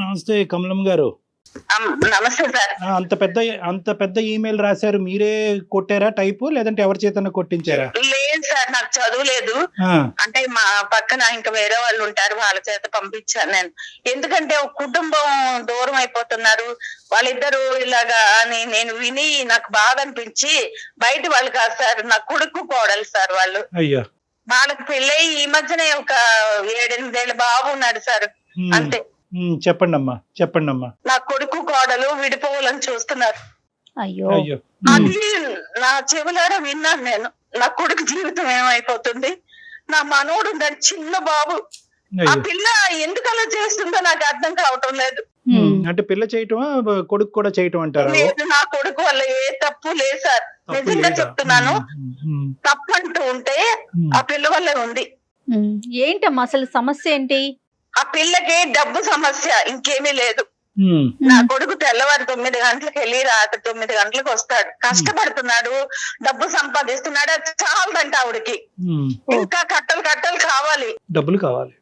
నమస్తే కమలం గారు. నమస్తే సార్. అంత పెద్ద ఈమెయిల్ రాశారు. మీరే కొట్టారా టైపు, లేదంటే ఎవరి చేతన్నా కొట్టించారా? లేదు సార్, నాకు చదువు లేదు. అంటే మా పక్కన ఇంకా వేరే వాళ్ళు ఉంటారు, వాళ్ళ చేత పంపించాను నేను. ఎందుకంటే ఒక కుటుంబం దూరం అయిపోతున్నారు వాళ్ళిద్దరు ఇలాగా అని నేను విని నాకు బాధ అనిపించి, బయట వాళ్ళు కాదు సార్, నా కొడుకు కోడలు సార్ వాళ్ళు. అయ్యా, వాళ్ళకి పెళ్ళై ఈ మధ్యనే ఒక 7-8 ఏళ్ళ బాబు ఉన్నాడు సార్, అంతే. చెప్పండి అమ్మా. నా కొడుకు కోడలు విడిపోవాలని చూస్తున్నారు. అయ్యో అయ్యో. అది నా చెవులారా విన్నాను నేను. నా కొడుకు జీవితం ఏమైపోతుంది, నా మనోడు ఉన్నాడు చిన్న బాబు, ఆ అయ్యో. పిల్ల ఎందుకు అలా చేస్తుందో నాకు అర్థం కావటం లేదు. అంటే పిల్ల చేయటమా, కొడుకు కూడా చేయటం అంటారా? లేదు, నా కొడుకు వల్ల ఏ తప్పు లేదు సార్, నిజంగా చెప్తున్నాను. తప్పు అంటూ ఉంటే ఆ పిల్ల వల్లే ఉంది. ఏంటమ్మా అసలు సమస్య ఏంటి? ఆ పిల్లకి డబ్బు సమస్య, ఇంకేమీ లేదు. నా కొడుకు తెల్లవారు 9 గంటలకు వెళ్ళి రాత్రి 9 గంటలకు వస్తాడు, కష్టపడుతున్నాడు, డబ్బు సంపాదిస్తున్నాడు. అది చాలదంట ఆవిడకి, ఇంకా కట్టలు కావాలి, డబ్బులు కావాలి.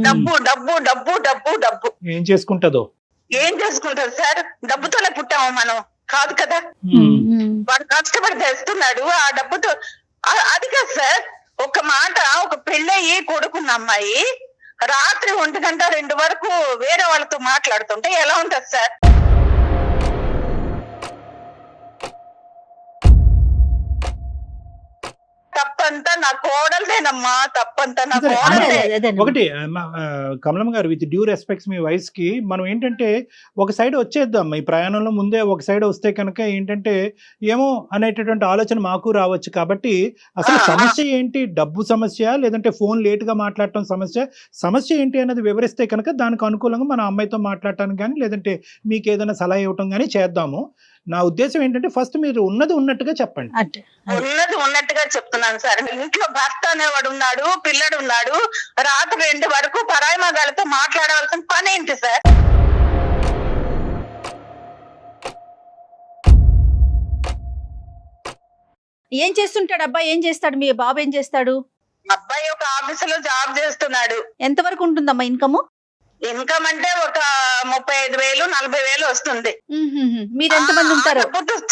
డబ్బు డబ్బు డబ్బు డబ్బు డబ్బు. ఏం చేసుకుంటదో? ఏం చేసుకుంటారు సార్, డబ్బుతోనే పుట్టాము మనం, కాదు కదా. వాడు కష్టపడి తెస్తున్నాడు ఆ డబ్బుతో. అది కాదు సార్, ఒక మాట, ఒక పెళ్ళయి కొడుకున్న అమ్మాయి రాత్రి 1 గంట 2 వరకు వేరే వాళ్ళతో మాట్లాడుతుంటే ఎలా ఉంటది సార్? తప్పంతా నా కోడలదేనమ్మా, తప్పంతా నా కోడలదే. ఒకటి కమలం గారు, with due respects me wife కి, మనం ఏంటంటే ఒక సైడ్ వచ్చేద్దాం. ఈ ప్రయాణంలో ముందే ఒక సైడ్ వస్తే కనుక ఏంటంటే ఏమో అనేటటువంటి ఆలోచన మాకు రావచ్చు. కాబట్టి అసలు సమస్య ఏంటి? డబ్బు సమస్య, లేదంటే ఫోన్ లేట్ గా మాట్లాడటం సమస్య ఏంటి అన్నది వివరిస్తే కనుక దానికి అనుకూలంగా మన అమ్మాయితో మాట్లాడటానికి కానీ, లేదంటే మీకు ఏదైనా సలహా ఇవ్వటం కానీ చేద్దాము. నా ఉద్దేశం ఏంటంటే ఫస్ట్ మీరు ఉన్నది ఉన్నట్టుగా చెప్పండి. ఉన్నది ఉన్నట్టుగా చెప్తున్నాను సార్. ఇంట్లో భర్త అనేవాడు ఉన్నాడు, పిల్లడు ఉన్నాడు, రాత్రి 2 వరకు పరాయి మగాళ్ళతో మాట్లాడవలసిన పని ఏంటి సార్? ఏం చేస్తుంటాడు అబ్బాయి? ఏం చేస్తాడు మీ బాబు? ఏం చేస్తాడు? అబ్బాయి ఒక ఆఫీసులో జాబ్ చేస్తున్నాడు. ఎంత వరకు ఉంటుందమ్మా ఇన్కమ్? ఇన్కమ్ అంటే ఒక 35,000-40,000 వస్తుంది. మీరు ఎంత మంది ఉంటారు?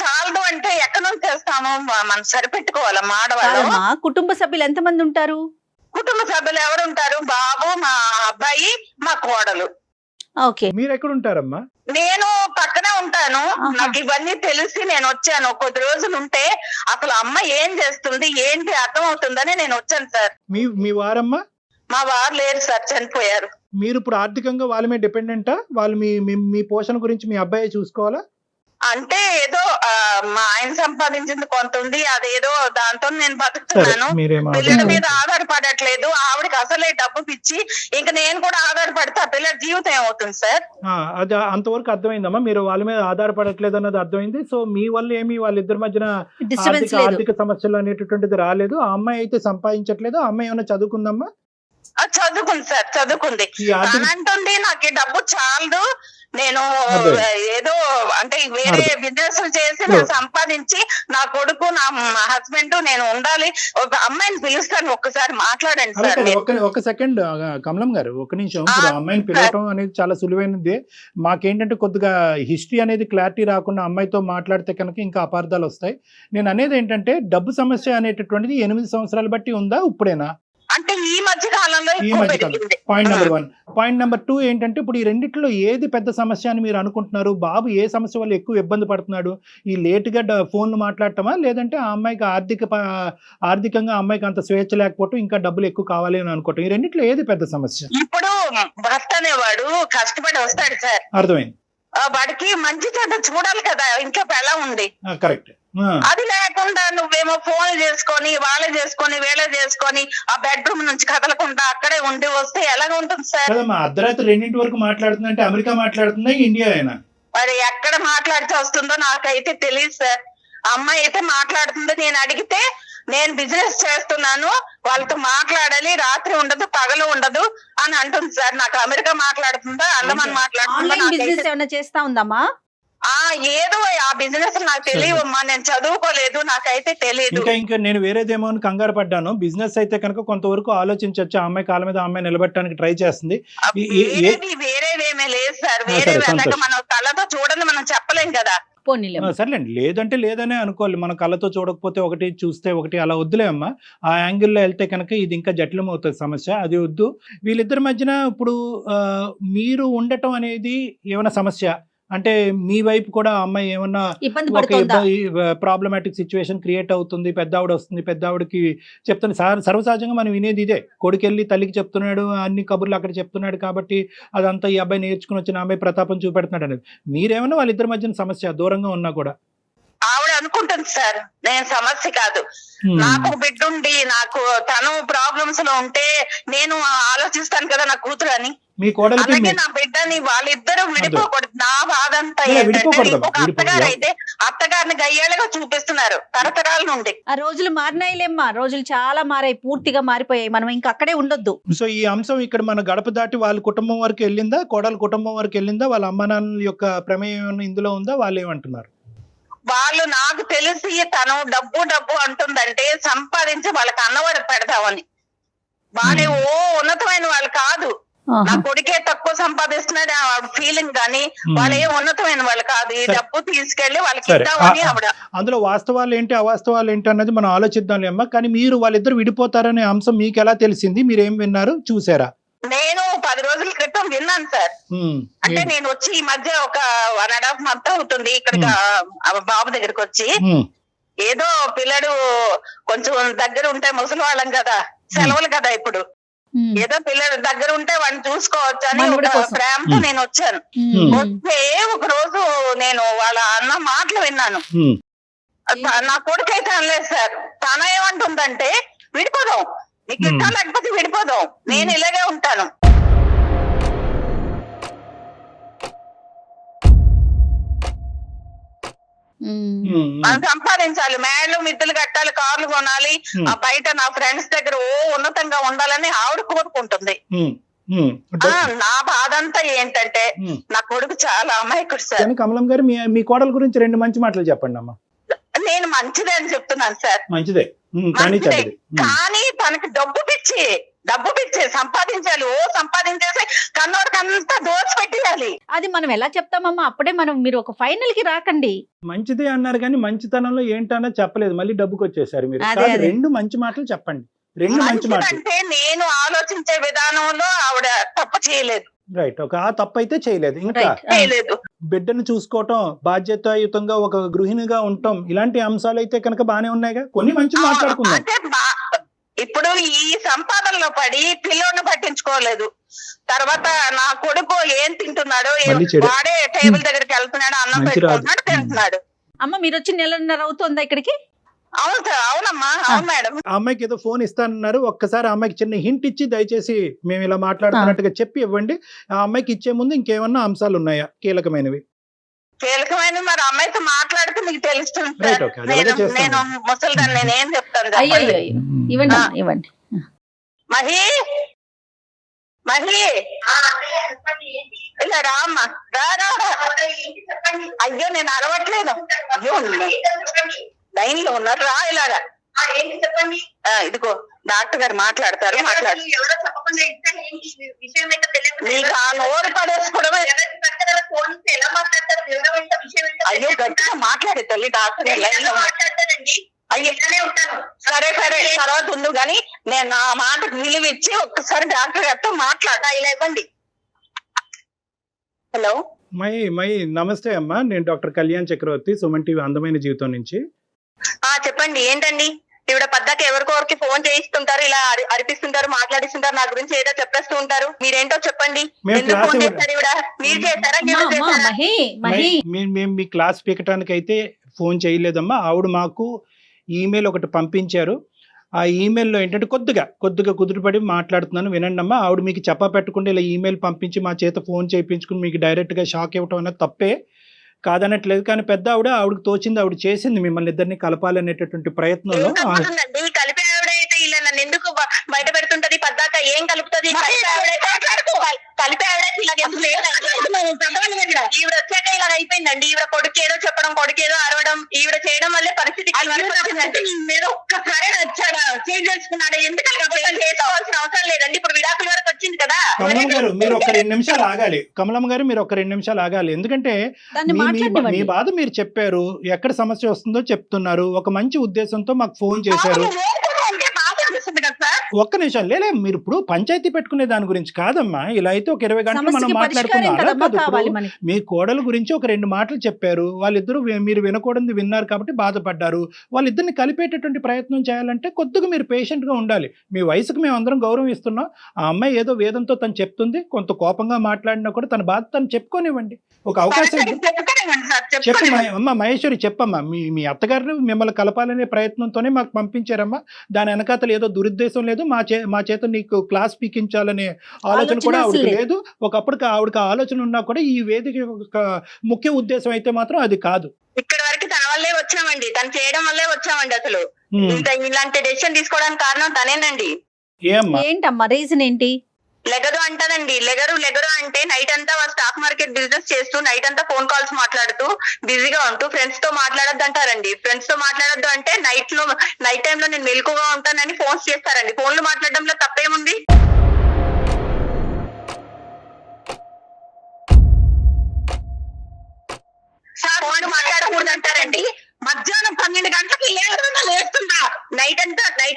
చాలదు అంటే ఎక్కడ నుంచి తెస్తాము, మనం సరిపెట్టుకోవాలి మాడవాళ్ళు. కుటుంబ సభ్యులు ఎంత మంది ఉంటారు? కుటుంబ సభ్యులు ఎవరు ఉంటారు? బాబు, మా అబ్బాయి, మా కోడలు. ఓకే, మీరు ఎక్కడ ఉంటారమ్మా? నేను పక్కనే ఉంటాను. నాకు ఇవన్నీ తెలిసి నేను వచ్చాను. కొద్ది రోజులు ఉంటే అసలు అమ్మ ఏం చేస్తుంది ఏంటి అర్థం అవుతుందని నేను వచ్చాను సార్. మీ వారమ్మా? మా వారు లేరు సార్, చనిపోయారు. మీరు ఇప్పుడు ఆర్థికంగా వాళ్ళ మీద డిపెండెంటా? వాళ్ళు మీ పోషణ గురించి మీ అబ్బాయి చూసుకోవాలా? అంటే ఏదో మా ఆయన సంపాదించింది కొంత ఉంది, అదేదో దాంతో నేను బతుకుతున్నాను. పిల్లల మీద ఆధారపడట్లేదు. ఆవిడకి అసలే డబ్బు పిచ్చి, ఇంకా నేను కూడా ఆధారపడితే ఆ పిల్లల జీవితం ఏమవుతుంది సార్? అది అంతవరకు అర్థమైందమ్మా. మీరు వాళ్ళ మీద ఆధారపడట్లేదు అన్నది అర్థమైంది. సో మీ వల్ల ఏమి వాళ్ళిద్దరి మధ్యన ఆర్థిక సమస్యలు అనేటటువంటిది రాలేదు. ఆ అమ్మాయి అయితే సంపాదించట్లేదు. ఆ అమ్మాయి ఏమైనా చదువుకుందమ్మా? చదువుకుంది సార్, చదువుకుంది. అంటుంది నాకు ఈ డబ్బు చాలదు, నేను ఏదో అంటే వేరే బిజినెస్ చేసి నేను సంపాదించి నా కొడుకు, నా హస్బెండ్, నేను ఉండాలి. ఒక అమ్మాయిని పిలుస్తాను, ఒక్కసారి మాట్లాడండి సార్. ఒక సెకండ్ కమలం గారు, ఒక నిమిషం. ఇప్పుడు అమ్మాయిని పిలవటం అనేది చాలా సులువైనది. మాకేంటంటే కొద్దిగా హిస్టరీ అనేది క్లారిటీ రాకుండా అమ్మాయితో మాట్లాడితే కనుక ఇంకా అపార్థాలు వస్తాయి. నేను అనేది ఏంటంటే డబ్బు సమస్య అనేటటువంటిది 8 సంవత్సరాలు బట్టి ఉందా, ఇప్పుడేనా? అంటే ఈ మధ్య కాలంలో పాయింట్ నెంబర్ 1. పాయింట్ నెంబర్ 2 ఏంటంటే ఇప్పుడు ఈ రెండిట్లో ఏది పెద్ద సమస్య అని మీరు అనుకుంటున్నారు? బాబు ఏ సమస్య వల్ల ఎక్కువ ఇబ్బంది పడుతున్నాడు? ఈ లేటుగా ఫోన్లు మాట్లాడటమా, లేదంటే ఆ అమ్మాయికి ఆర్థికంగా అమ్మాయికి అంత స్వేచ్ఛ లేకపోవటం, ఇంకా డబ్బులు ఎక్కువ కావాలి అని అనుకోవటం? ఈ రెండిట్లో ఏది పెద్ద సమస్య? ఇప్పుడు భర్త అనేవాడు కష్టపడి వస్తాడు సార్, అర్థమైంది. వాడికి మంచి చెడ్డ చూడాలి కదా, ఇంట్లో ఎలా ఉంది. కరెక్ట్. అది లేకుండా నువ్వేమో ఫోన్ చేసుకొని, వాళ్ళే చేసుకొని, వీళ్ళే చేసుకొని, ఆ బెడ్రూమ్ నుంచి కదలకుండా అక్కడే ఉండి వస్తే ఎలాగ ఉంటుంది సార్? అర్ధరాత్రి 2 వరకు మాట్లాడుతుందంటే అమెరికా మాట్లాడుతుందా, ఇండియా అయినా? మరి ఎక్కడ మాట్లాడితే వస్తుందో నాకైతే తెలియదు సార్. అమ్మాయి అయితే మాట్లాడుతుంది. నేను అడిగితే నేను బిజినెస్ చేస్తున్నాను, వాళ్ళతో మాట్లాడాలి, రాత్రి ఉండదు పగలు ఉండదు అని అంటుంది సార్. నాకు అమెరికా మాట్లాడుతుందా, అండమాన్ మాట్లాడుతుందా చేస్తా ఉందమ్మా? ఏదో ఆ బిజినెస్ నాకు తెలియవమ్మా, నేను చదువుకోలేదు, నాకైతే తెలియదు. ఇంకా నేను వేరేదేమో అని కంగారు పడ్డాను. బిజినెస్ అయితే కనుక కొంతవరకు ఆలోచించవచ్చు. ఆ అమ్మాయి కాళ్ళ మీద అమ్మాయి నిలబెట్టడానికి ట్రై చేస్తుంది. వేరేది అలాంటివి ఏమీ లేదు సార్. సరే, వేరే సంతోషం. అలాగే మనం కళ్ళతో చూడని మనం చెప్పలేం కదా. పోనీలే. సర్లేండి, లేదంటే లేదనే అనుకోవాలి. మనం కళ్ళతో చూడకపోతే ఒకటి, చూస్తే ఒకటి, అలా వద్దులే అమ్మా. ఆ యాంగిల్లో వెళ్తే కనుక ఇది ఇంకా జటిలం అవుతుంది సమస్య, అది వద్దు. వీళ్ళిద్దరి మధ్యన ఇప్పుడు మీరు ఉండటం అనేది ఏమైనా సమస్య అంటే మీ వైపు కూడా ఆ అమ్మాయి ఏమన్నా ఇబ్బంది ఒక పడుతుందా? ప్రాబ్లమాటిక్ సిచ్యువేషన్ క్రియేట్ అవుతుంది, పెద్ద ఆవిడ వస్తుంది, పెద్ద ఆవిడకి చెప్తాను సర్వసహజంగా మనం వినేది ఇదే, కొడుకెళ్ళి తల్లికి చెప్తున్నాడు, అన్ని కబుర్లు అక్కడ చెప్తున్నాడు కాబట్టి అదంతా ఈ అబ్బాయి నేర్చుకుని వచ్చిన అమ్మాయి ప్రతాపం చూపెడుతున్నాడు అనేది. మీరేమన్నా వాళ్ళిద్దరి మధ్యన సమస్య దూరంగా ఉన్నా కూడా? ఆవిడ అనుకుంటుంది సార్ నేను సమస్య కాదు. నాకు ఒక బిడ్డ ఉండి నాకు తను ప్రాబ్లమ్స్ లో ఉంటే నేను ఆలోచిస్తాను కదా నా కూతురు అని. మీ కోడలికి అలాగే నా బిడ్డని వాళ్ళిద్దరూ విడిపోకూడదు. నా బాధ అంతా ఏంటంటే విడిపోకూడదు. ఇంకొక అత్తగారు అయితే అత్తగారిని గయ్యాలుగా చూపిస్తున్నారు తరతరాల నుండి. ఆ రోజులు మారినాయిలేమ్మా, రోజులు చాలా మారాయి, పూర్తిగా మారిపోయాయి. మనం ఇంకా అక్కడే ఉండొద్దు. సో ఈ అంశం ఇక్కడ మన గడప దాటి వాళ్ళ కుటుంబం వరకు వెళ్ళిందా, కోడల కుటుంబం వరకు వెళ్ళిందా, వాళ్ళ అమ్మ నాన్నల యొక్క ప్రమేయం ఏమైనా ఇందులో ఉందా, వాళ్ళు ఏమంటున్నారు? వాళ్ళు నాకు తెలిసి తను డబ్బు డబ్బు అంటుందంటే సంపాదించి వాళ్ళకి అన్నవాడికి పెడదామని. వాళ్ళే ఓ ఉన్నతమైన వాళ్ళు కాదు. నా కొడుకే తక్కువ సంపాదిస్తున్నాడు ఫీలింగ్ గానీ వాళ్ళు ఏ ఉన్నతమైన వాళ్ళు కాదు. ఈ డబ్బు తీసుకెళ్లి వాళ్ళకి ఇద్దామని ఆవిడ. అందులో వాస్తవాలు ఏంటి అవాస్తవాలు ఏంటి అన్నది మనం ఆలోచిద్దాంలే అమ్మా. కానీ మీరు వాళ్ళిద్దరు విడిపోతారనే అంశం మీకు ఎలా తెలిసింది? మీరేం విన్నారు, చూసారా? నేను 10 రోజుల క్రితం విన్నాను సార్. అంటే నేను వచ్చి ఈ మధ్య ఒక 1.5 month అవుతుంది ఇక్కడికి బాబు దగ్గరికి వచ్చి. ఏదో పిల్లడు కొంచెం దగ్గర ఉంటే ముసలి వాళ్ళం కదా, సెలవులు కదా ఇప్పుడు, ఏదో పిల్లడు దగ్గర ఉంటే వాడిని చూసుకోవచ్చు అని ఒక ప్రేమతో నేను వచ్చాను. వస్తే ఒక రోజు నేను వాళ్ళ అన్న మాటలు విన్నాను. నా కొడుకైతే అనలేదు సార్. తన ఏమంటుందంటే విడిపోదాం, నీకు ఇష్టం లేకపోతే విడిపోదాం, నేను ఇలాగే ఉంటాను. మనం సంపాదించాలి, మేడలు మిద్దెలు కట్టాలి, కార్లు కొనాలి, బయట నా ఫ్రెండ్స్ దగ్గర ఓ ఉన్నతంగా ఉండాలని ఆవిడ కోరుకుంటుంది. నా బాధ అంతా ఏంటంటే నా కొడుకు చాలా అమాయకుడు సార్. కమలం గారు మీ కోడల గురించి 2 మంచి మాటలు చెప్పండి అమ్మా. నేను మంచిదే అని చెప్తున్నాను సార్. మంచిదే కానీ తనకి డబ్బు పిచ్చి సంపాదించాలి, ఓ సంపాదించేసి కన్నోడికంతా దోచి పెట్టేయాలి. అది మనం ఎలా చెప్తామమ్మా? అప్పుడే మీరు ఒక ఫైనల్ కి రాకండి. మంచిదే అన్నారు కానీ మంచితనంలో ఏంటన్నా చెప్పలేదు, మళ్ళీ డబ్బుకి వచ్చేసారు మీరు. 2 మంచి మాటలు చెప్పండి, 2 మంచి మాటలు. అంటే నేను ఆలోచించే విధానంలో ఆవిడ తప్పు చేయలేదు. రైట్, ఒక తప్పు అయితే చేయలేదు. ఇంకా చేయలేదు. బిడ్డను చూసుకోవటం, బాధ్యతాయుతంగా ఒక గృహిణిగా ఉండటం, ఇలాంటి అంశాలు అయితే కనుక బానే ఉన్నాయిగా. కొన్ని మంచి మాట్లాడుకుందాం. అంటే ఇప్పుడు ఈ సంపాదనలో పడి పిల్లోని పట్టించుకోలేదు. తర్వాత నా కొడుకు ఏం తింటున్నాడో, వాడే టేబుల్ దగ్గరికి వెళ్తున్నాడు, అన్నం పెట్టుకుంటున్నాడు, తింటున్నాడు. అమ్మ మీరు వచ్చి 1.5 అవుతుందా ఇక్కడికి? అవును సార్. అవునమ్మా, అవును మేడం. ఆ అమ్మాయికి ఏదో ఫోన్ ఇస్తానన్నారు, ఒక్కసారి ఆ అమ్మాయికి చిన్న హింట్ ఇచ్చి దయచేసి మేము ఇలా మాట్లాడుతున్నట్టుగా చెప్పి ఇవ్వండి. ఆ అమ్మాయికి ఇచ్చే ముందు ఇంకేమన్నా అంశాలు ఉన్నాయా కీలకమైనవి? కీలకమైనవి మరి అమ్మాయితో మాట్లాడితే మీకు తెలుస్తుంది సార్. నేను ముసలిదాన్ని, నేనేం చెప్తాను. ఇవ్వండి. మహి ఇలా రా అమ్మా, రా. అయ్యో నేను అరవట్లేదు. అయ్యో లైన్ లో ఉన్నారు, రా ఇలాగా. ఇదిగో డాక్టర్ గారు మాట్లాడతారు, మాట్లాడు. నీకు ఆ నోరు పడేసుకోవడమే. అయ్యో గట్టిగా మాట్లాడే తల్లి, డాక్టర్ లైన్ లో అయ్యో సరే తర్వాత ఉండు గాని నేను నా మాటకు విలువ ఇచ్చి ఒక్కసారి డాక్టర్ గారితో మాట్లాడా. ఇలా ఇవ్వండి. హలో మై నమస్తే అమ్మా, నేను డాక్టర్ కళ్యాణ్ చక్రవర్తి, సుమన్ టీవీ అందమైన జీవితం నుంచి. చెప్పండి. ఏంటండి ఈవిడ పద్దాక ఎవరికొరికి ఫోన్ చేయిస్తుంటారు, ఇలా అరిపిస్తుంటారు, మాట్లాడిస్తుంటారు, నా గురించి ఏదో చెప్పేస్తూ ఉంటారు. మీరేంటో చెప్పండి. ఎందుకు ఫోన్ చేస్తారు ఈవిడ? మీరు చేస్తారా? మేము మీ క్లాస్ పీకటానికి అయితే ఫోన్ చేయలేదమ్మా. ఆవిడ మాకు ఈమెయిల్ ఒకటి పంపించారు. ఆ ఈమెయిల్లో ఏంటంటే కొద్దిగా కుదురుపడి మాట్లాడుతున్నాను, వినండి అమ్మా. ఆవిడ మీకు చెప్పా పెట్టకుండా ఇలా ఈమెయిల్ పంపించి మా చేత ఫోన్ చేయించుకుని మీకు డైరెక్ట్గా షాక్ ఇవ్వటం అనేది తప్పే కాదనట్లేదు. కానీ పెద్ద ఆవిడకి తోచింది ఆవిడ చేసింది, మిమ్మల్ని ఇద్దరిని కలపాలనేటటువంటి ప్రయత్నంలో. కలిపే ఆవిడైతే ఇలా నన్ను ఎందుకు బయట పెడుతుంటది? పద్దాక ఏం కలుపుతుంది? కలిపే ఆవిడైతే ఈవిడ వచ్చాక ఇలా అయిపోయిందండి. ఈవిడ కొడుకు ఏదో చెప్పడం, కొడుకు ఏదో అరవడం, ఈవిడ చేయడం వల్లే పరిస్థితి మీద ఒక్కసారి వచ్చాడా చేంజ్ చేసుకున్నాడా? ఎందుకంటే చేసుకోవాల్సిన అవసరం లేదండి. ఇప్పుడు విడాకుల వరకు వచ్చింది కదా. కమలమ్మ గారు మీరు ఒక 2 నిమిషాలు ఆగాలి. కమలమ్మ గారు మీరు ఒక 2 నిమిషాలు ఆగాలి. ఎందుకంటే దాన్ని మీ మాట్లాడనివ్వండి. బాధ మీరు చెప్పారు, ఎక్కడ సమస్య వస్తుందో చెప్తున్నారు, ఒక మంచి ఉద్దేశంతో మాకు ఫోన్ చేశారు. అంటే బాధ అనిపిస్తుంది కదా సార్. ఒక్క నిమిషం లేలే, మీరు ఇప్పుడు పంచాయతీ పెట్టుకునే దాని గురించి కాదమ్మా. ఇలా అయితే ఒక 20 గంటలు మనం సమస్యకి పరిష్కారం మాట్లాడుకున్నాం. అలా కదమ్మా కాదు, ఇప్పుడు కావాలి మనకి. మీ కోడల గురించి ఒక 2 మాటలు చెప్పారు, వాళ్ళిద్దరూ మీరు వినకూడదు విన్నారు కాబట్టి బాధపడ్డారు. వాళ్ళిద్దరిని కలిపేటటువంటి ప్రయత్నం చేయాలంటే కొద్దిగా మీరు పేషెంట్ గా ఉండాలి. మీ వయసుకు మేము అందరం గౌరవం ఇస్తున్నాం. ఆ అమ్మాయి ఏదో వేదంతో తను చెప్తుంది, కొంత కోపంగా మాట్లాడినా కూడా తన బాధ తను చెప్పుకోనివ్వండి, ఒక అవకాశం ఇవ్వండి. చెప్పుకోనివ్వండి సార్, చెప్పు చెప్పుకోనివ్వండి. అమ్మ మహేశ్వరి, చెప్పమ్మా. మీ అత్తగారిని మిమ్మల్ని కలపాలనే ప్రయత్నంతోనే మాకు పంపించారమ్మా. దాని వెనకాతలు ఏదో దురుద్దేశం లేదు, మా చేత నీకు క్లాస్ పీకించాలనే ఆలోచన కూడా ఆలోచన ఆవిడకి అసలే. లేదు. ఒకప్పటికి ఆవిడకి ఆలోచన ఉన్నా కూడా ఈ వేదిక ఒక ముఖ్య ఉద్దేశం అయితే మాత్రం అది కాదు. ఇక్కడ వరకు తన వల్లే వచ్చామండి, తను చేయడం వల్లే వచ్చామండి. అసలు ఉమ్. ఇంత ఇలాంటి డెసిషన్ తీసుకోవడానికి కారణం తనేనండి. ఏమ్మా ఏంటమ్మా రీజన్ ఏంటి? లెగరు అంటదండి, లెగరు అంటే నైట్ అంతా స్టాక్ మార్కెట్ బిజినెస్ చేస్తూ నైట్ అంతా ఫోన్ కాల్స్ మాట్లాడుతూ బిజీగా ఉంటూ ఫ్రెండ్స్ తో మాట్లాడొద్దు అంటారండి. ఫ్రెండ్స్ తో మాట్లాడొద్దు అంటే నైట్ టైమ్ లో నేను మెలకుగా ఉంటానని ఫోన్స్ చేస్తారండి. ఫోన్లు మాట్లాడడంలో తప్పేముంది? సార్ ఫోన్లు మాట్లాడకూడదు అంటారండి. మధ్యాహ్నం 12 గంటలకు లేస్తుందా? నైట్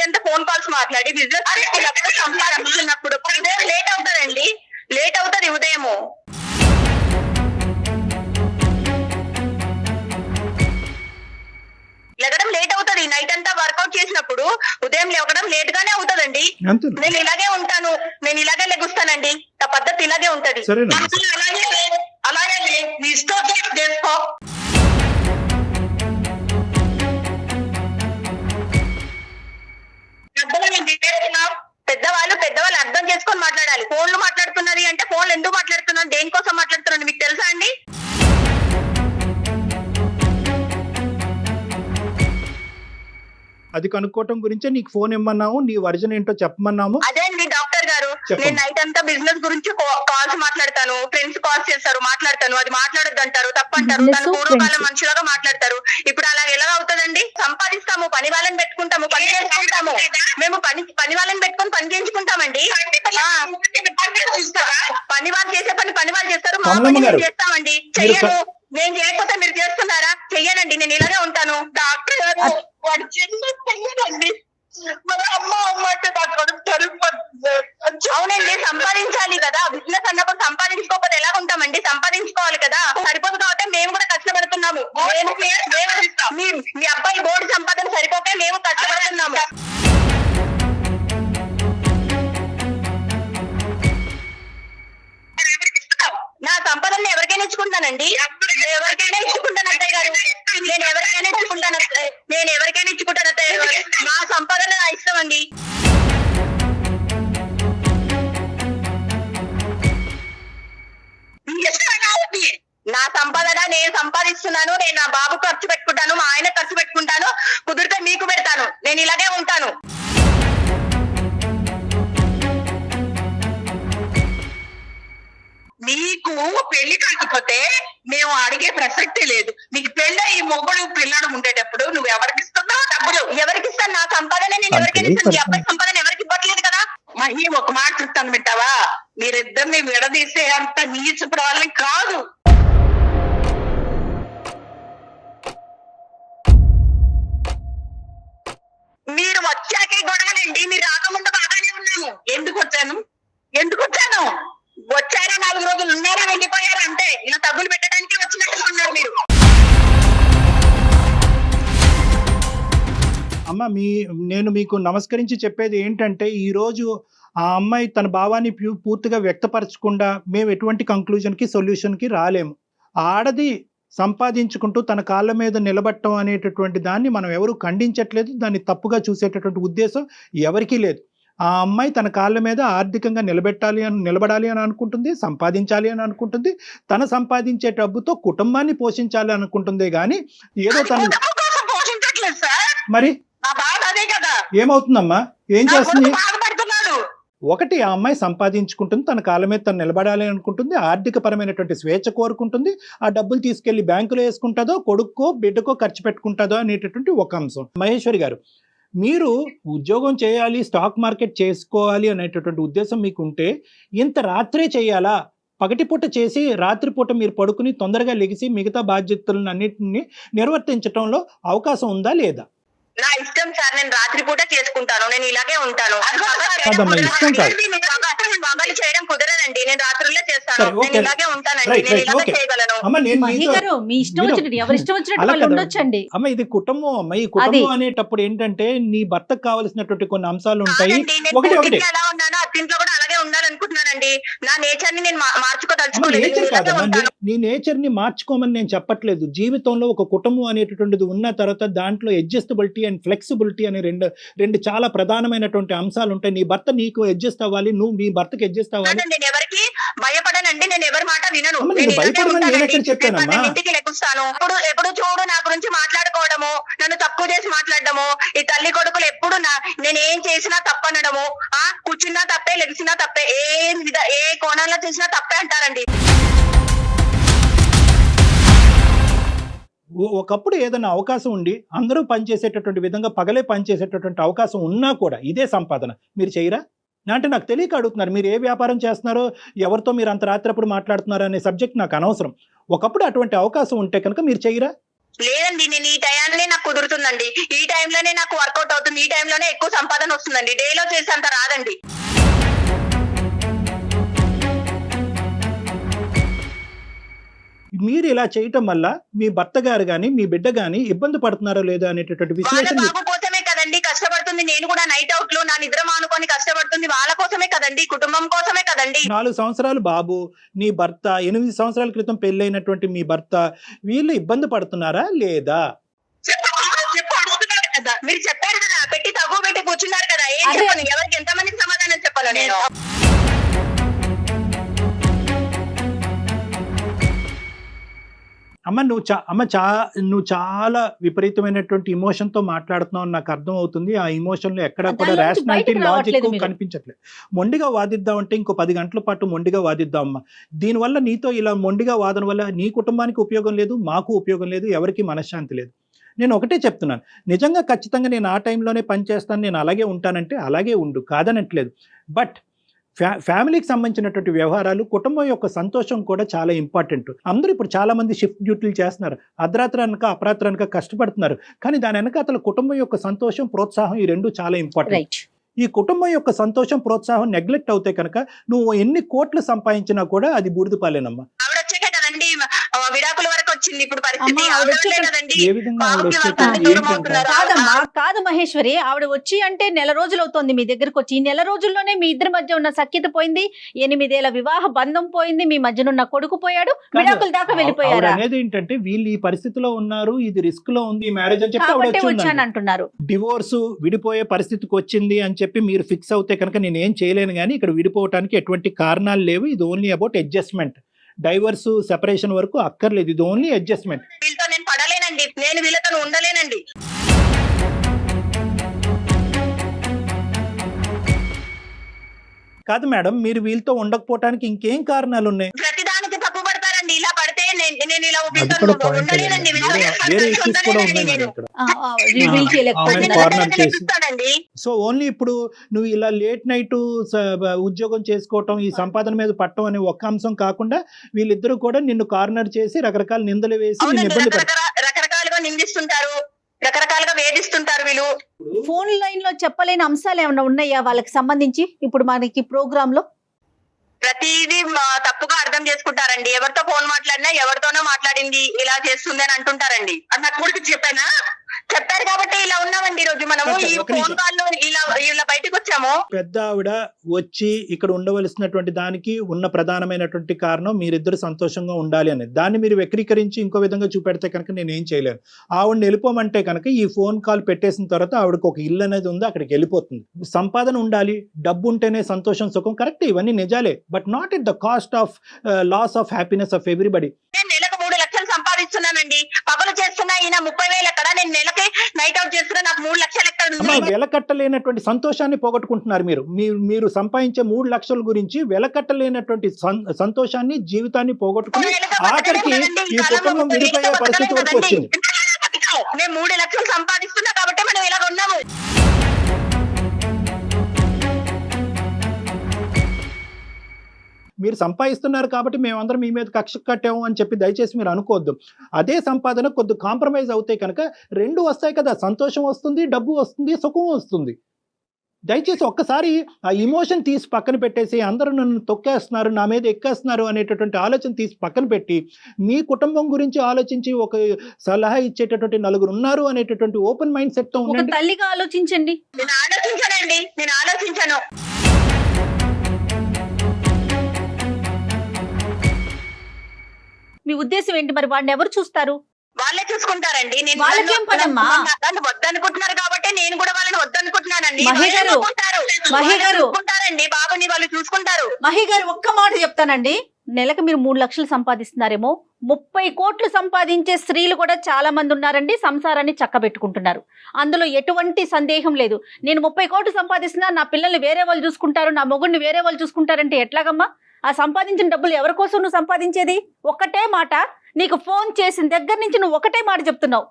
అంతా ఫోన్ కాల్స్ మాట్లాడి బిజినెస్ చేసుకున్నప్పుడు సంపాదించినప్పుడు ఉదయం లేట్ అవుతారండి, లేట్ అవుతుంది ఉదయము. లెగడం లేట్ అవుతుంది. నైట్ అంతా వర్కౌట్ చేసినప్పుడు ఉదయం లేవడం లేట్ గానే అవుతుందండి. అంతే నేను ఇలాగే ఉంటాను, నేను ఇలాగే లెగుస్తానండి. నా పద్ధతి ఇలాగే ఉంటది. సరేనా? అలాగే నీ ఇష్టం చేసుకో. పెద్దవాళ్ళు అర్థం చేసుకొని మాట్లాడాలి. ఫోన్లు మాట్లాడుతున్నది అంటే ఫోన్లు ఎందుకు మాట్లాడుతున్నారు, దేనికోసం మాట్లాడుతున్నారు మీకు తెలుసా అండి? అది కనుక్కోవటం గురించే నీకు ఫోన్ ఇమ్మన్నాము, నీ వర్జన్ ఏంటో చెప్పమన్నాము. అదే అండి డాక్టర్ గారు, చెప్పండి. నేను నైట్ అంతా బిజినెస్ గురించి కాల్స్ మాట్లాడతాను, ఫ్రెండ్స్ కాల్స్ చేస్తారు, మాట్లాడతాను. అది మాట్లాడొద్దు అంటారు, తప్పంటారు. Business, తను పూర్వకాలం friends. మనుషులుగా మాట్లాడతారు. ఇప్పుడు అలా ఎలా అవుతుందండి? సంపాదిస్తాము, పని వాళ్ళని పెట్టుకుంటాము, పని చేసుకుంటాము. మేము పని వాళ్ళని పెట్టుకొని పని చేయించుకుంటామండి. పని వాళ్ళు చేసే పని వాళ్ళు చేస్తారు, మా కమలమ్మ పని గారు, మేము చేస్తామండి. మీరు చెయ్యను, నేను చేయకపోతే మీరు చేస్తున్నారా? చెయ్యనండి, నేను ఇలాగే ఉంటాను. డాక్టర్ గారు వాడు చిన్న చెయ్యనండి. మరి అమ్మ అంటే నాకు అవునండి, సంపాదించాలి కదా. బిజినెస్ అన్నప్పుడు సంపాదించుకోకపోతే ఎలా ఉంటామండి? సంపాదించుకోవాలి కదా. సరిపోదు కాబట్టి మేము కూడా కష్టపడుతున్నాము. మీ అబ్బాయి బోర్డు సంపాదన సరిపోతే మేము కష్టపడుతున్నాము. నా సంపదను ఎవరికైనా ఇచ్చుకుంటానండి, ఎవరికైనా ఇచ్చుకుంటాను అత్తయ్య గారు. నేను ఎవరికైనా ఇచ్చుకుంటాను అత్తయ్య గారు. నా సంపాదన నా ఇష్టం అండి. నా సంపాదన నేను సంపాదిస్తున్నాను. నేను నా బాబు ఖర్చు పెట్టుకుంటాను, మా ఆయన ఖర్చు పెట్టుకుంటాను, కుదిరితే మీకు పెడతాను. నేను ఇలాగే ఉంటాను. నీకు పెళ్లి కాకపోతే మేము అడిగే ప్రసక్తే లేదు. నీకు పెళ్ళి ఈ మొగుడు పిల్లడు ఉండేటప్పుడు నువ్వు ఎవరికి ఇస్తున్నావు డబ్బులు? ఎవరికి ఇస్తాను? నా సంపాదన నేను ఎవరికైనా ఇస్తాను. ఈ అబ్బాయి సంపాదన ఎవరికి ఇవ్వట్లేదు కదా. ఈ ఒక మాట చెప్తాను వింటావా? మీరిద్దరిని విడదీసే అంత నీచుపడే వాళ్ళని కాదు. మీరు వచ్చాకే గొడవలండి, మీరు రాకముందు బాగానే ఉన్నాము. ఎందుకు వచ్చాను? వచ్చారా 4 రోజులు ఉన్నారా, వెళ్ళిపోయారా అంటే ఇలా తగ్గులు పెట్టడానికి వచ్చినట్టుగా ఉన్నారు మీరు. అమ్మ నేను మీకు నమస్కరించి చెప్పేది ఏంటంటే, ఈరోజు ఆ అమ్మాయి తన భావాన్ని పూర్తిగా వ్యక్తపరచకుండా మేము ఎటువంటి కంక్లూజన్కి సొల్యూషన్కి రాలేము. ఆడది సంపాదించుకుంటూ తన కాళ్ళ మీద నిలబడటం అనేటటువంటి దాన్ని మనం ఎవరు ఖండించట్లేదు, దాన్ని తప్పుగా చూసేటటువంటి ఉద్దేశం ఎవరికీ లేదు. ఆ అమ్మాయి తన కాళ్ళ మీద ఆర్థికంగా నిలబడాలి అని అనుకుంటుంది, సంపాదించాలి అని అనుకుంటుంది, తన సంపాదించే డబ్బుతో కుటుంబాన్ని పోషించాలి అనుకుంటుంది. కానీ ఏదో తను పోషించట్లేదు సార్. మరి నా బాధ అదే కదా. ఏమవుతుందమ్మా, ఏం చేస్తుంది? బాధపడుతున్నాడు. ఒకటి, ఆ అమ్మాయి సంపాదించుకుంటుంది, తన కాళ్ళ మీద తను నిలబడాలి అనుకుంటుంది, ఆర్థిక పరమైనటువంటి స్వేచ్ఛ కోరుకుంటుంది, ఆ డబ్బులు తీసుకెళ్లి బ్యాంకులో వేసుకుంటుందో, కొడుక్కో బిడ్డకో ఖర్చు పెట్టుకుంటుందో అనేటటువంటి ఒక అంశం. మహేశ్వరి గారు, మీరు ఉద్యోగం చేయాలి, స్టాక్ మార్కెట్ చేసుకోవాలి అనేటటువంటి ఉద్దేశం మీకుంటే ఇంత రాత్రే చేయాలా? పగటిపూట చేసి రాత్రిపూట మీరు పడుకుని తొందరగా లెగిసి మిగతా బాధ్యతలను అన్నింటినీ నిర్వర్తించడంలో అవకాశం ఉందా లేదా? నా ఇష్టం సార్, నేను రాత్రిపూట చేసుకుంటాను, నేను ఇలాగే ఉంటాను. కాదమ్మా, ఇష్టం కాదు. పగలు చేయడం కుదరదండి, నేను రాత్రుల్లో చేస్తాను, సరే, నేను ఓకే. ఇలాగే ఉంటానండి, రైట్, నేను రైట్, ఇలాగే ఓకే. చేయగలను. అమ్మ నేను మహి మీతో గారు మీ ఇష్టం మీరు- వచ్చినట్టు ఎవరి ఇష్టం వచ్చినట్టు అలా వాళ్ళు కదా. ఉండొచ్చండి. అమ్మ ఇది కుటుంబం అమ్మ, ఈ కుటుంబం అనేటప్పుడు ఏంటంటే నీ భర్తకు కావలసినటువంటి కొన్ని అంశాలు ఉంటాయి. కాదండి, నేను ఒకటి ఒకటి పుట్టింట్లో ఎలా ఉన్నానో అత్తింట్లో కూడా అలాగే ఉండాలనుకుంటున్నానండి. నా నేచర్ ని నేను అమ్మ మార్చుకోదలుచుకోలేదు, నేచర్ నేను ఇలాగే కాదమ్మా, ఉంటాను. నీ నేచర్ ని మార్చుకోమని నేను చెప్పట్లేదు. జీవితంలో ఒక కుటుంబం అనేటటువంటిది ఉన్న తర్వాత దాంట్లో అడ్జస్టబిలిటీ అండ్ ఫ్లెక్సిబిలిటీ అనే రెండు చాలా ప్రధానమైనటువంటి అంశాలు ఉంటాయి. నీ భర్త నీకు అడ్జస్ట్ అవ్వాలి, నువ్వు మీ భర్తకి అడ్జస్ట్ అవ్వాలి. కాదండి, నేను ఎవరికి భయపడనండి, నేను ఎవరి మాట వినను. అమ్మ, నేను నీకు ఇలాగే భయపడమని ఉంటానండి. నేను ఎక్కడ చెప్పానమ్మా? నేను ఇంటికి లెక్కుస్తాను, ఎప్పుడు చూడు నా గురించి మాట్లాడుకోవడము, నన్ను తక్కువ చేసి మాట్లాడడము, ఈ తల్లి కొడుకులు ఎప్పుడు నేను ఏం చేసినా తప్పనడము, కూర్చున్నా తప్పే, లెగిసినా తప్పే, ఏ కోణంలో చేసినా తప్పే అంటారండి. ఒకప్పుడు ఏదైనా అవకాశం ఉండి అందరూ పనిచేసేటటువంటి విధంగా పగలే పనిచేసేటటువంటి అవకాశం ఉన్నా కూడా ఇదే సంపాదన మీరు చేయరా? అంటే నాకు తెలియక అడుగుతున్నారు. మీరు ఏ వ్యాపారం చేస్తున్నారో, ఎవరితో మీరు అంత రాత్రప్పుడు మాట్లాడుతున్నారో అనే సబ్జెక్ట్ నాకు అనవసరం. ఒకప్పుడు అటువంటి అవకాశం ఉంటే కనుక మీరు చేయరా? లేదండి, నేను ఈ టైంలోనే నాకు కుదురుతుందండి, ఈ టైంలోనే నాకు వర్కౌట్ అవుతుంది, ఈ టైంలోనే ఎక్కువ సంపాదన వస్తుందండి, డేలో చేసేంత రాదండి. మీరు ఇలా చేయటం వల్ల మీ భర్త గారు కానీ మీ బిడ్డ కానీ ఇబ్బంది పడుతున్నారో లేదో అనేటటువంటి వాళ్ళ విశ్లేషణ బాబు కోసమే కదండి కష్టపడుతుంది, నేను కూడా నైట్ అవుట్లు నా నిద్ర మానుకొని కష్టపడుతుంది వాళ్ళ కోసమే కదండి, కుటుంబం కోసమే కదండి. 4 సంవత్సరాలు బాబు, నీ భర్త 8 సంవత్సరాల క్రితం పెళ్ళైనటువంటి మీ భర్త, వీళ్ళు ఇబ్బంది పడుతున్నారా లేదా? చెప్పు అడుగుతున్నారు కదా, మీరు చెప్పారు కదా, పెట్టి తగ్గు పెట్టి కూర్చున్నారు కదా, ఏం అదే. చెప్పాను, ఎవరికి ఎంతమందికి సమాధానం చెప్పాను నేను? అమ్మ నువ్వు చాలా విపరీతమైనటువంటి ఇమోషన్ తో మాట్లాడుతున్నావు నాకు అర్థం అవుతుంది. ఆ ఇమోషన్ లో ఎక్కడ కూడా దానిలోంచి రేషనాలిటీ, బయటికి రావట్లేదు లాజిక్ మీరు. కనిపించట్లేదు. మొండిగా వాదిద్దాం అంటే ఇంకో 10 గంటల పాటు మొండిగా వాదిద్దాం అమ్మా. దీనివల్ల నీతో ఇలా మొండిగా వాదన వల్ల నీ కుటుంబానికి ఉపయోగం లేదు, మాకు ఉపయోగం లేదు, ఎవరికి మనశ్శాంతి లేదు. నేను ఒకటే చెప్తున్నాను, నిజంగా ఖచ్చితంగా నేను ఆ టైంలోనే పనిచేస్తాను, నేను అలాగే ఉంటానంటే అలాగే ఉండు, కాదనట్లేదు. బట్ ఫ్యామిలీకి సంబంధించినటువంటి వ్యవహారాలు, కుటుంబం యొక్క సంతోషం కూడా చాలా ఇంపార్టెంట్. అందరూ ఇప్పుడు చాలా మంది షిఫ్ట్ డ్యూటీలు చేస్తున్నారు, అర్ధరాత్రి అనక అపరాత్రి అనక కష్టపడుతున్నారు. కానీ దాని వెనక అతను కుటుంబం యొక్క సంతోషం, ప్రోత్సాహం ఈ రెండు చాలా ఇంపార్టెంట్. రైట్. ఈ కుటుంబం యొక్క సంతోషం, ప్రోత్సాహం నెగ్లెక్ట్ అవుతే కనుక నువ్వు ఎన్ని కోట్లు సంపాదించినా కూడా అది బూడిద పాలేనమ్మా. ఆవిడ వచ్చాక కదండి విడాకుల వరకు వచ్చింది ఇప్పుడు పరిస్థితి. అమ్మా, ఆవిడ ఆవిడ వచ్చాక- వల్లే కదండి ఏ విధంగా ఆవిడ బాబుకి వచ్చాక వాళ్ళ ఏంటి దూరం అంటారు? అవుతున్నారు. కాదమ్మా, కాదు మహేశ్వరి, ఆవిడ వచ్చి అంటే నెల రోజులు అవుతోంది మీ దగ్గరకు వచ్చి. ఈ నెల రోజుల్లోనే మీ ఇద్దరి మధ్య ఉన్న సఖ్యత పోయింది, 8 ఏళ్ల వివాహ బంధం పోయింది, మీ మధ్యనున్న కొడుకు పోయాడు, విడాకుల దాకా ఆవిడ వెళ్ళిపోయారా? అనేది ఏంటంటే వీళ్ళు ఈ పరిస్థితిలో ఉన్నారు, ఇది రిస్క్ లో ఉంది ఈ మ్యారేజ్ అని చెప్పి ఆవిడ కాబట్టి వచ్చి వచ్చాను ఉందండి. అంటున్నారు. డివోర్స్ విడిపోయే పరిస్థితికి వచ్చింది అని చెప్పి మీరు ఫిక్స్ అవుతే కనుక నేను ఏం చేయలేను. కానీ ఇక్కడ విడిపోవటానికి ఎటువంటి కారణాలు లేవు. ఇది only about adjustment. Divorce, separation వరకు అక్కర్లేదు, ఇది ఓన్లీ అడ్జస్ట్మెంట్. వీళ్ళతో నేను పడలేనండి, నేను వీళ్ళతో ఉండలేనండి. కాదు మేడం, మీరు వీళ్ళతో ఉండకపోవటానికి ఇంకేం కారణాలు ఉన్నాయి? ప్రతిదానికి తప్పు పడతారండి, ఇలా పడితే నేను ఇలా అది కూడా పాయింట్. ఉండలేనండి, వేరే ఇష్యూస్ కూడా ఉన్నాయి మేడం ఇక్కడ. రివీల్ చేయలేకపోతున్నారు. ఆమె కార్నర్ చేసి. చూస్తానండి. సో ఓన్లీ ఇప్పుడు నువ్వు ఇలా లేట్ నైట్ ఉద్యోగం చేసుకోవటం, ఈ సంపాదన మీద పట్టడం అనే ఒక్క అంశం కాకుండా వీళ్ళిద్దరూ కూడా నిన్ను కార్నర్ చేసి రకరకాల నిందలు వేసి నిన్ను అవునండి, ఇబ్బంది పడతారు. రకరకాలుగా నిందిస్తుంటారు, రకరకాలుగా వేధిస్తుంటారు వీళ్ళు. ఫోన్ లైన్ లో చెప్పలేని అంశాలు ఏమైనా ఉన్నాయా వాళ్ళకి సంబంధించి ఇప్పుడు మనకి ప్రోగ్రామ్ లో? ప్రతిదీ తప్పుగా అర్థం చేసుకుంటారండి. ఎవరితో ఫోన్ మాట్లాడినా ఎవరితోనో మాట్లాడింది ఇలా చేస్తుంది అని అంటుంటారండి. అది నా కొడుకు చెప్పారు కాబట్టి ఇలా ఉన్నామండి ఈ రోజు మనము. ఈ ఒక నిమిషం. ఫోన్ కాల్ లో ఇలా బయటకు వచ్చాము. పెద్ద ఆవిడ వచ్చి ఇక్కడ ఉండవలసినటువంటి దానికి ఉన్న ప్రధానమైనటువంటి కారణం మీరిద్దరు సంతోషంగా ఉండాలి అనేది. దాన్ని మీరు వక్రీకరించి ఇంకో విధంగా చూపెడితే కనుక నేను ఏం చేయలేను. ఆవిడని వెళ్ళిపోమంటే కనుక ఈ ఫోన్ కాల్ పెట్టేసిన తర్వాత ఆవిడకి ఒక ఇల్లు అనేది ఉంది, అక్కడికి వెళ్ళిపోతుంది. సంపాదన ఉండాలి, డబ్బు ఉంటేనే సంతోషం, సుఖం, కరెక్ట్, ఇవన్నీ నిజాలే. But not at the cost of loss of happiness of everybody. నేను నెలకు 3 లక్షలు సంపాదిస్తున్నానండి, పగలు చేస్తున్నా ఈయన 30,000 ఎక్కడ, నేను నెలకి నైట్ అవుట్ చేస్తున్నా నాకు 3 లక్షలు ఎక్కడ అమ్మా, ఉంది? వెలకట్టలేనటువంటి సంతోషాన్ని పోగొట్టుకుంటున్నారు మీరు సంపాదించే 3 లక్షల గురించి వెలకట్టలేనటువంటి సంతోషాన్ని, జీవితాన్ని పోగొట్టుకుని ఆఖరికి ఈ కుటుంబం విడిపోయే పరిస్థితి వరకు వచ్చింది. మేము 3 లక్షలు సంపాదిస్తున్నా కాబట్టి మనం ఇలాగ ఉన్నాము. మీరు సంపాదిస్తున్నారు కాబట్టి మేమందరం మీ మీద కక్ష కట్టాము అని చెప్పి దయచేసి మీరు అనుకోవద్దు. అదే సంపాదన కొద్ది కాంప్రమైజ్ అవుతాయి కనుక 2 వస్తాయి కదా, సంతోషం వస్తుంది, డబ్బు వస్తుంది, సుఖం వస్తుంది. దయచేసి ఒక్కసారి ఆ ఇమోషన్ తీసి పక్కన పెట్టేసి అందరూ నన్ను తొక్కేస్తున్నారు, నా మీద ఎక్కేస్తున్నారు అనేటటువంటి ఆలోచన తీసి పక్కన పెట్టి మీ కుటుంబం గురించి ఆలోచించి ఒక సలహా ఇచ్చేటటువంటి నలుగురు ఉన్నారు అనేటటువంటి ఓపెన్ మైండ్ సెట్ తో ఒక ఉండండి. తల్లిగా ఆలోచించండి. నేను ఆలోచించానండి, నేను ఆలోచించాను. మీ ఉద్దేశం ఏంటి? మరి వాడిని ఎవరు చూస్తారు? వాళ్ళే చూసుకుంటారండి. నేను వాళ్ళకేం పనమ్మా? నన్ను వద్దనుకుంటున్నారు కాబట్టి నేను కూడా వాళ్ళని వద్దనుకుంటున్నానండి. మహి గారు, మహి గారు. చూసుకుంటారండి, బాబుని వాళ్ళు చూసుకుంటారు. మహి గారు ఒక్క మాట చెప్తానండి. నెలకు మీరు 3 లక్షలు సంపాదిస్తున్నారేమో, 30 కోట్లు సంపాదించే స్త్రీలు కూడా చాలా మంది ఉన్నారండి. సంసారాన్ని చక్కబెట్టుకుంటున్నారు, అందులో ఎటువంటి సందేహం లేదు. నేను 30 కోట్లు సంపాదిస్తున్నా, నా పిల్లల్ని వేరే వాళ్ళు చూసుకుంటారు, నా మొగుడిని వేరే వాళ్ళు చూసుకుంటారంటే ఎట్లాగమ్మా? ఆ సంపాదించిన డబ్బులు ఎవరి కోసం నువ్వు సంపాదించేది? ఒక్కటే మాట, నీకు ఫోన్ చేసిన దగ్గర నుంచి నువ్వు ఒకటే మాట చెప్తున్నావు,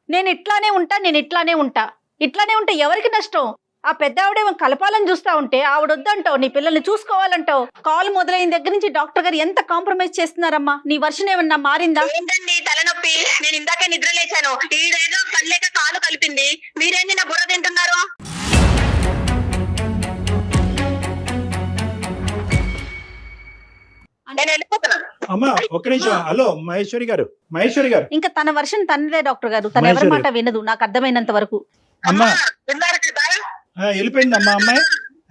నేను ఇట్లానే ఉంటా, నేను ఇట్లానే ఉంటా. ఇట్లానే ఉంటే ఎవరికి నష్టం? ఆ పెద్ద ఆవిడేమో కలపాలని చూస్తా ఉంటే ఆవిడ వద్దంటావు, నీ పిల్లల్ని చూసుకోవాలంటావు. కాల్ మొదలైన దగ్గర నుంచి డాక్టర్ గారు ఎంత కాంప్రమైజ్ చేస్తున్నారమ్మా? నీ వర్షన్ ఏమన్నా మారిందా? ఏంటండి తలనొప్పి? నేను ఇందాకే నిద్ర లేచాను, ఈడేదో కళ్ళేక కాలు కలిపింది, మీరేంది నా బుర్ర తింటున్నారు? నేను వెళ్ళిపోతున్నాను. అమ్మా ఒక్క నిమిషం. హలో మహేశ్వరి గారు, మహేశ్వరి గారు. ఇంకా తన వర్షన్ తనదే డాక్టర్ గారు, తన ఎవరి మాట వినదు నాకు అర్థమైనంత వరకు. అమ్మా విన్నారు కదా? వెళ్ళిపోయిందమ్మా, అమ్మాయి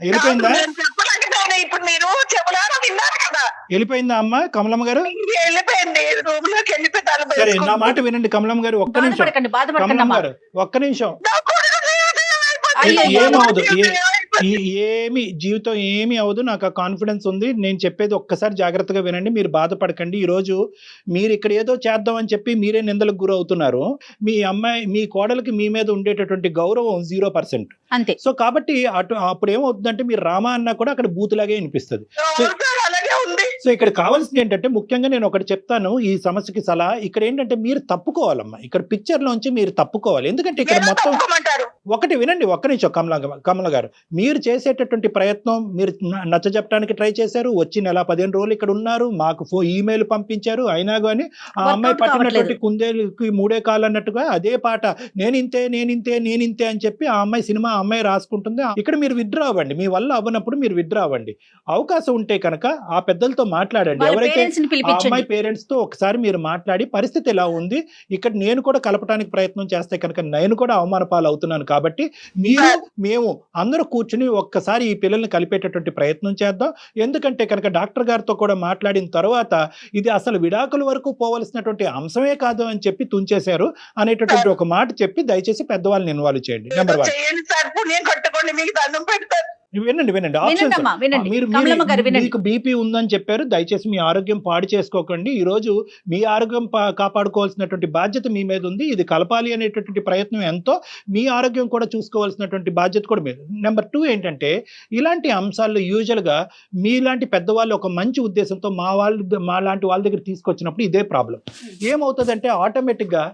వెళ్ళిపోయిందా? నేను చెప్పలేకపోయినా, ఇప్పుడు మీరు చెవులారా విన్నారు కదా? వెళ్ళిపోయిందా అమ్మా కమలమ్మ గారు? వెళ్ళిపోయింది, రూమ్ లోకి వెళ్ళిపోతాను. సరే నా మాట వినండి కమలమ్మ గారు, ఒక్క నిమిషం. బాధపడకండి, బాధపడకండి కమలమ్మ అమ్మా. గారు ఒక్క నిమిషం. అయ్యో, ఏమవదు, ఏమి జీవితం ఏమి అవదు, నాకు ఆ కాన్ఫిడెన్స్ ఉంది. నేను చెప్పేది ఒక్కసారి జాగ్రత్తగా వినండి, మీరు బాధపడకండి. ఈరోజు మీరు ఇక్కడ ఏదో చేద్దామని చెప్పి మీరే నిందలకు గురవుతున్నారు. మీ అమ్మాయి, మీ కోడలికి మీ మీద ఉండేటటువంటి గౌరవం 0%. అంతే. సో కాబట్టి అప్పుడు ఏమవుతుందంటే మీరు రామా అన్నా కూడా అక్కడ బూతులాగే వినిపిస్తుంది. అలాగే ఉంది. సో ఇక్కడ కావాల్సింది ఏంటంటే, ముఖ్యంగా నేను ఒకటి చెప్తాను ఈ సమస్యకి సలహా. ఇక్కడ ఏంటంటే మీరు తప్పుకోవాలమ్మా, ఇక్కడ పిక్చర్ లోంచి మీరు తప్పుకోవాలి. ఎందుకంటే ఇక్కడ మొత్తం ఒకటి వినండి, ఒక్క నిమిషం కమల గారు. మీరు చేసేటటువంటి ప్రయత్నం, మీరు నచ్చజెప్పడానికి ట్రై చేశారు, వచ్చి నెల 15 రోజులు ఇక్కడ ఉన్నారు, మాకు ఈమెయిల్ పంపించారు, అయినా కానీ ఆ అమ్మాయి పట్టినటువంటి కుందేలుకి 3 కాళ్ళు అన్నట్టుగా అదే పాట, నేనింతే నేనింతే నేనింతే అని చెప్పి ఆ అమ్మాయి సినిమా ఆ అమ్మాయి రాసుకుంటుంది. ఇక్కడ మీరు విత్డ్రా అవ్వండి, మీ వల్ల అవ్వనప్పుడు మీరు విత్డ్రా అవ్వండి. అవకాశం ఉంటే కనుక ఆ పెద్దలతో మాట్లాడండి, ఎవరైతే ఆ అమ్మాయి పేరెంట్స్ తో ఒకసారి మీరు మాట్లాడి పరిస్థితి ఎలా ఉంది, ఇక్కడ నేను కూడా కలపడానికి ప్రయత్నం చేస్తే కనుక నేను కూడా అవమాన పాలు అవుతున్నాను కాబట్టి మీరు మేము అందరూ కూర్చుని ఒక్కసారి ఈ పిల్లల్ని కలిపేటటువంటి ప్రయత్నం చేద్దాం. ఎందుకంటే కనుక డాక్టర్ గారితో కూడా మాట్లాడిన తర్వాత ఇది అసలు విడాకుల వరకు పోవలసినటువంటి అంశమే కాదు అని చెప్పి తుంచేశారు అనేటటువంటి ఒక మాట చెప్పి దయచేసి పెద్దవాళ్ళని ఇన్వాల్వ్ చేయండి. నెంబర్ 1. వినండి వినండి, మీకు బీపీ ఉందని చెప్పారు, దయచేసి మీ ఆరోగ్యం పాడు చేసుకోకండి. ఈ రోజు మీ ఆరోగ్యం కాపాడుకోవాల్సినటువంటి బాధ్యత మీ మీద ఉంది. ఇది కలపాలి అనేటటువంటి ప్రయత్నం ఎంతో, మీ ఆరోగ్యం కూడా చూసుకోవాల్సినటువంటి బాధ్యత కూడా మీరు. నెంబర్ 2 ఏంటంటే, ఇలాంటి అంశాల్లో యూజువల్ గా మీలాంటి పెద్దవాళ్ళు ఒక మంచి ఉద్దేశంతో మా లాంటి వాళ్ళ దగ్గర తీసుకొచ్చినప్పుడు ఇదే ప్రాబ్లం ఏమవుతుందంటే, ఆటోమేటిక్ గా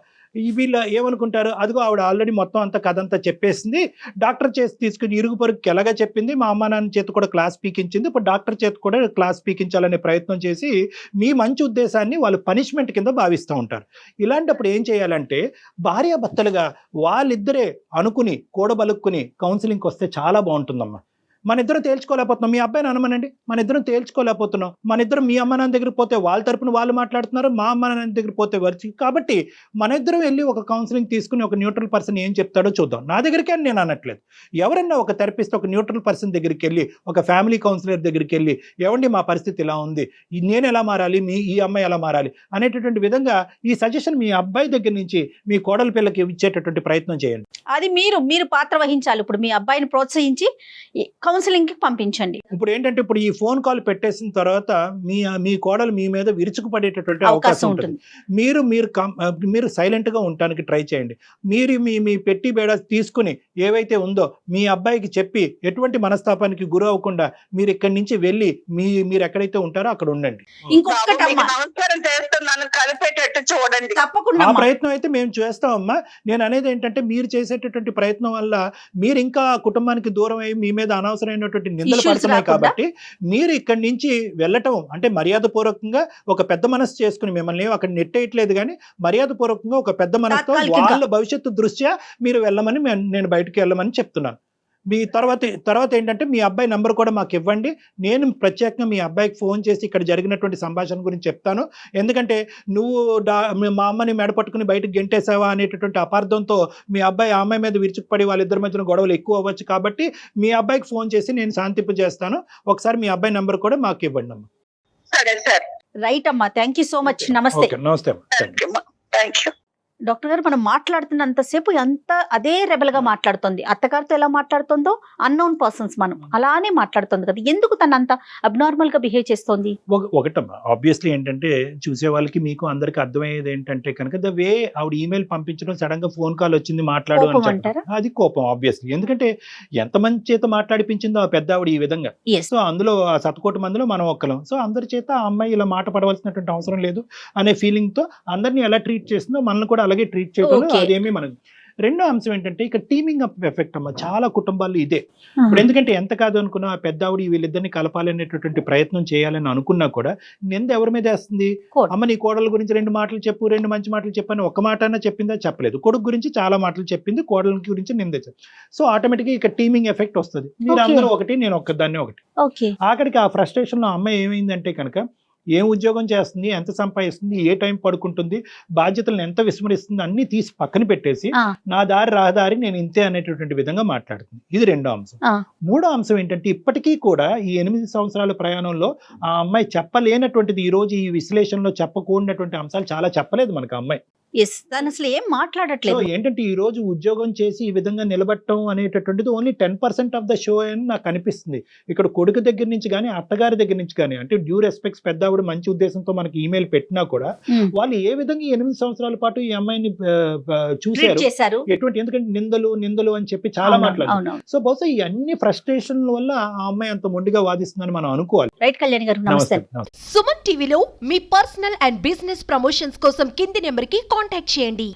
వీళ్ళు ఏమనుకుంటారు, అదిగో ఆవిడ ఆల్రెడీ మొత్తం అంతా కథ అంతా చెప్పేసింది, డాక్టర్ చేసి తీసుకుని ఇరుగు పొరుగుకి ఎలాగా చెప్పింది, మా అమ్మ నాన్న చేతి కూడా క్లాస్ పీకించింది, ఇప్పుడు డాక్టర్ చేతి కూడా క్లాస్ పీకించాలనే ప్రయత్నం చేసి మీ మంచి ఉద్దేశాన్ని వాళ్ళు పనిష్మెంట్ కింద భావిస్తూ ఉంటారు. ఇలాంటప్పుడు ఏం చేయాలంటే, భార్యాభర్తలుగా వాళ్ళిద్దరే అనుకుని కూడబలుక్కుని కౌన్సిలింగ్కి వస్తే చాలా బాగుంటుందమ్మా. మన ఇద్దరం తేల్చుకోలేకపోతున్నాం, మీ అబ్బాయిని అనమనండి, మన ఇద్దరం తేల్చుకోలేకపోతున్నాం, మన ఇద్దరం మీ అమ్మ నాన్న దగ్గర పోతే వాళ్ళ తరపున వాళ్ళు మాట్లాడుతున్నారు, మా అమ్మ నాన్న దగ్గర పోతే వచ్చి, కాబట్టి మన ఇద్దరం వెళ్ళి ఒక కౌన్సిలింగ్ తీసుకుని ఒక న్యూట్రల్ పర్సన్ ఏం చెప్తాడో చూద్దాం. నా దగ్గరికి అని నేను అనట్లేదు, ఎవరన్నా ఒక థెరపిస్ట్ ఒక న్యూట్రల్ పర్సన్ దగ్గరికి వెళ్ళి, ఒక ఫ్యామిలీ కౌన్సిలర్ దగ్గరికి వెళ్ళి, ఏమండి మా పరిస్థితి ఇలా ఉంది, నేను ఎలా మారాలి, ఈ అమ్మాయి ఎలా మారాలి అనేటటువంటి విధంగా ఈ సజెషన్ మీ అబ్బాయి దగ్గర నుంచి మీ కోడల పిల్లకి ఇచ్చేటటువంటి ప్రయత్నం చేయండి. అది మీరు పాత్ర వహించాలి. ఇప్పుడు మీ అబ్బాయిని ప్రోత్సహించి కౌన్సిలింగ్ కి పంపించండి. ఇప్పుడు ఏంటంటే, ఇప్పుడు ఈ ఫోన్ కాల్ పెట్టేసిన తర్వాత మీ కోడలు మీ మీద విరుచుకుపడేటటువంటి అవకాశం ఉంటుంది. మీరు సైలెంట్ గా ఉండడానికి ట్రై చేయండి. మీరు మీ పెట్టి బేడ తీసుకుని ఏవైతే ఉందో మీ అబ్బాయికి చెప్పి ఎటువంటి మనస్తాపానికి గురి అవ్వకుండా మీరు ఇక్కడి నుంచి వెళ్ళి మీరు ఎక్కడైతే ఉంటారో అక్కడ ఉండండి. చూడండి, తప్పకుండా ఆ ప్రయత్నం అయితే మేము చేస్తామమ్మా. నేను అనేది ఏంటంటే, మీరు చేసేటటువంటి ప్రయత్నం వల్ల మీరు ఇంకా కుటుంబానికి దూరం అయ్యి మీ మీద అనవసర అనవసరమైనటువంటి నిందలు Issues పడుతున్నాయి రాకుండా? కాబట్టి మీరు ఇక్కడి నుంచి వెళ్ళటం అంటే మర్యాదపూర్వకంగా ఒక పెద్ద మనసు చేసుకుని మిమ్మల్ని అక్కడ నెట్టేయట్లేదు కానీ మర్యాదపూర్వకంగా ఒక పెద్ద మనసుతో తాత్కాలికంగా. వాళ్ళ భవిష్యత్తు దృష్ట్యా మీరు వెళ్ళమని నేను బయటకు వెళ్ళమని చెప్తున్నాను. మీ తర్వాత ఏంటంటే మీ అబ్బాయి నంబర్ కూడా మాకు ఇవ్వండి. నేను ప్రత్యేకంగా మీ అబ్బాయికి ఫోన్ చేసి ఇక్కడ జరిగినటువంటి సంభాషణ గురించి చెప్తాను. ఎందుకంటే నువ్వు మా అమ్మని మెడ పట్టుకుని బయటకు గెంటేసావా అనేటటువంటి అపార్థంతో మీ అబ్బాయి ఆ అమ్మాయి మీద విరుచుకుపడి వాళ్ళిద్దరి మధ్యన గొడవలు ఎక్కువ అవ్వచ్చు. కాబట్టి మీ అబ్బాయికి ఫోన్ చేసి నేను శాంతింపు చేస్తాను. ఒకసారి మీ అబ్బాయి నంబర్ కూడా మాకు ఇవ్వండి అమ్మా. సరే సార్. రైట్ అమ్మా, థ్యాంక్ యూ సో మచ్. నమస్తే. ఓకే, నమస్తే అమ్మా. థాంక్యూ. Thank you. డాక్టర్ గారు, మనం మాట్లాడుతున్నంతసేపు అదే రెబల్ గా మాట్లాడుతుంది. అత్తగారితో ఎలా మాట్లాడుతుందో అన్నోన్ పర్సన్స్ మనం అలానే మాట్లాడుతుంది కదా, ఎందుకు తను అంత అబ్నార్మల్ గా బిహేవ్ చేస్తోంది? ఒకటమ్మా, ఆబ్వియస్లీ ఏంటంటే చూసే వాళ్ళకి మీకు అందరికి అర్థమయ్యేది ఏంటంటే కనుక ద వే ఆవిడ ఈమెయిల్ పంపించడం, సడన్ గా ఫోన్ కాల్ వచ్చింది మాట్లాడు అని చెప్పడం, అది కోపం ఆబ్వియస్లీ. ఎందుకంటే ఎంతమంది చేత మాట్లాడిపించిందో ఆ పెద్ద ఆవిడ ఈ విధంగా. సో అందులో ఆ 1,000,000 మందిలో మనం ఒక్కలం. సో అందరి చేత ఆ అమ్మాయి ఇలా మాట పడవలసినటువంటి అవసరం లేదు అనే ఫీలింగ్ తో అందరినీ ఎలా ట్రీట్ చేస్తుందో మనల్ని కూడా అలాగే ట్రీట్ చేయడం, అదేమీ మనకు. రెండో అంశం ఏంటంటే ఇక్కడ టీమింగ్ అప్ ఎఫెక్ట్ అమ్మా, చాలా కుటుంబాల్లో ఇదే. ఇప్పుడు ఎందుకంటే ఎంత కాదు అనుకున్నా ఆ పెద్ద ఆవిడ వీళ్ళిద్దరిని కలపాలనేటటువంటి ప్రయత్నం చేయాలని అనుకున్నా కూడా నింద ఎవరి మీద వేస్తుంది? అమ్మ నీ కోడల గురించి 2 మాటలు చెప్పు, 2 మంచి మాటలు చెప్పని ఒక్క మాట అన్నా చెప్పిందా? చెప్పలేదు. కొడుకు గురించి చాలా మాటలు చెప్పింది, కోడల గురించి నింద. సో ఆటోమేటిక్గా ఇక్కడ టీమింగ్ ఎఫెక్ట్ వస్తుంది. మీరు అందరూ ఒకటి, నేను ఒక్కదాన్ని ఒకటి. ఆఖరికి ఆ ఫ్రస్ట్రేషన్ లో అమ్మాయి ఏమైందంటే కనుక ఏం ఉద్యోగం చేస్తుంది, ఎంత సంపాదిస్తుంది, ఏ టైం పడుకుంటుంది, బాధ్యతలను ఎంత విస్మరిస్తుంది అన్ని తీసి పక్కన పెట్టేసి నా దారి రహదారి నేను ఇంతే అనేటటువంటి విధంగా మాట్లాడుతుంది. ఇది రెండో అంశం. మూడో అంశం ఏంటంటే ఇప్పటికీ కూడా ఈ 8 సంవత్సరాల ప్రయాణంలో ఆ అమ్మాయి చెప్పలేనటువంటిది, ఈ రోజు ఈ విశ్లేషణలో చెప్పకూడనటువంటి అంశాలు చాలా చెప్పలేదు మనకు అమ్మాయి. తను అసలు ఏం మాట్లాడట్లేదు. ఏంటంటే ఈ రోజు ఉద్యోగం చేసి ఈ విధంగా నిలబడటం అనేటటువంటిది ఓన్లీ 10% ఆఫ్ ద షో అని నాకు అనిపిస్తుంది. ఇక్కడ కొడుకు దగ్గర నుంచి కానీ అత్తగారి దగ్గర నుంచి కానీ, అంటే డ్యూ రెస్పెక్ట్స్ పెద్ద ఆవిడ మంచి ఉద్దేశంతో మనకి ఈమెయిల్ పెట్టినా కూడా వాళ్ళు ఏ విధంగా 8 సంవత్సరాల పాటు ఈ అమ్మాయిని చూశారు, ఎటువంటి, ఎందుకంటే నిందలు అని చెప్పి చాలా మాట్లాడారు. సో బహుశా ఈ అన్ని ఫ్రస్ట్రేషన్ వల్ల ఆ అమ్మాయి అంత మొండిగా వాదిస్తుందని మనం అనుకోవాలి. రైట్ కళ్యాణి గారు, నమస్తే. సుమన్ టీవీలో మీ పర్సనల్ అండ్ బిజినెస్ ప్రమోషన్స్ కోసం కింది నెంబర్ కి కాంటాక్ట్ చేయండి.